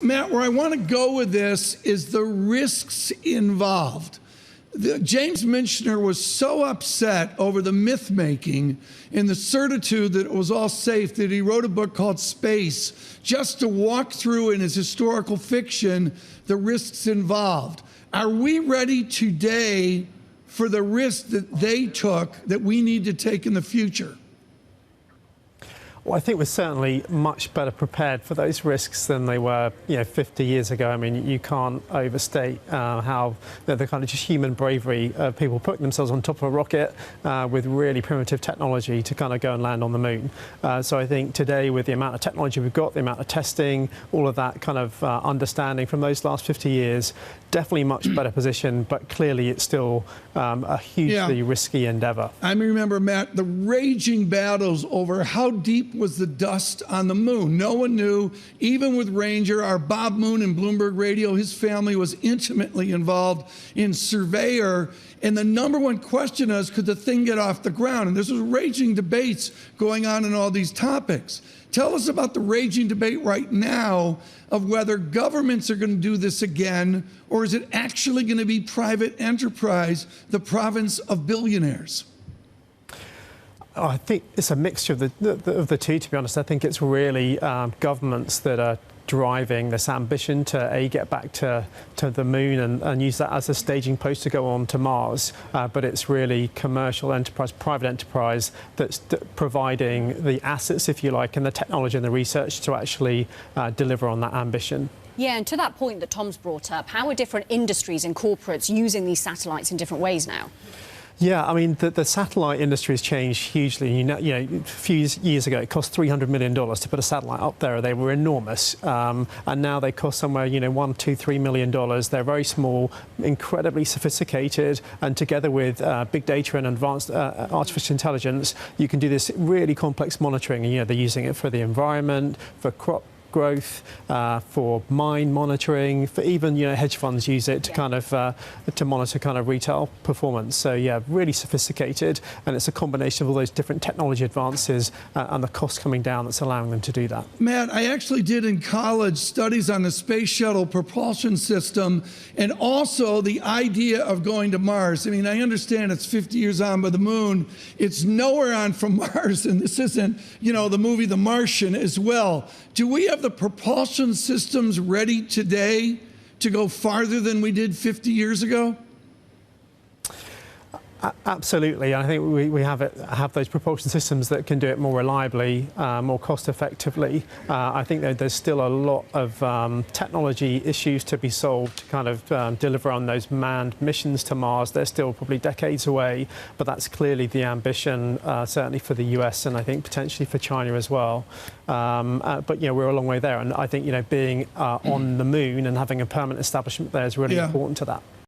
Matt, where I want to go with this is the risks involved. James Michener was so upset over the myth-making and the certitude that it was all safe that he wrote a book called Space just to walk through in his historical fiction the risks involved. Are we ready today for the risks that they took that we need to take in the future? Well, I think we're certainly much better prepared for those risks than they were, 50 years ago. I mean, you can't overstate how the kind of just human bravery of people putting themselves on top of a rocket with really primitive technology to kind of go and land on the moon. So I think today, with the amount of technology we've got, the amount of testing, all of that kind of understanding from those last 50 years, definitely much better position, but clearly it's still a hugely risky endeavor. I remember, Matt, the raging battles over how deep was the dust on the moon. No one knew, even with Ranger, our Bob Moon in Bloomberg Radio, his family was intimately involved in Surveyor. And the number one question is, could the thing get off the ground? And there's raging debates going on in all these topics. Tell us about the raging debate right now of whether governments are going to do this again, or is it actually going to be private enterprise, the province of billionaires? I think it's a mixture of the two, to be honest. I think it's really governments that are driving this ambition to get back to the moon and use that as a staging post to go on to Mars. But it's really commercial enterprise, private enterprise that's providing the assets, if you like, and the technology and the research to actually deliver on that ambition. Yeah, and to that point that Tom's brought up, how are different industries and corporates using these satellites in different ways now? Yeah, I mean, the satellite industry has changed hugely. A few years ago, it cost $300 million to put a satellite up there. They were enormous. And now they cost somewhere, $1, $2, $3 million. They're very small, incredibly sophisticated. And together with big data and advanced artificial intelligence, you can do this really complex monitoring. And, they're using it for the environment, for crop growth, for mine monitoring, for even hedge funds use it to kind of to monitor kind of retail performance. So yeah, really sophisticated, and it's a combination of all those different technology advances and the cost coming down that's allowing them to do that. Matt, I actually did in college studies on the space shuttle propulsion system and also the idea of going to Mars. I mean, I understand it's 50 years on by the moon. It's nowhere on from Mars, and this isn't, the movie The Martian as well. Do we have the propulsion systems ready today to go farther than we did 50 years ago? Absolutely. I think we have those propulsion systems that can do it more reliably, more cost effectively. I think that there's still a lot of technology issues to be solved to kind of deliver on those manned missions to Mars. They're still probably decades away, but that's clearly the ambition, certainly for the US and I think potentially for China as well. But we're a long way there, and I think being on the moon and having a permanent establishment there is really important to that.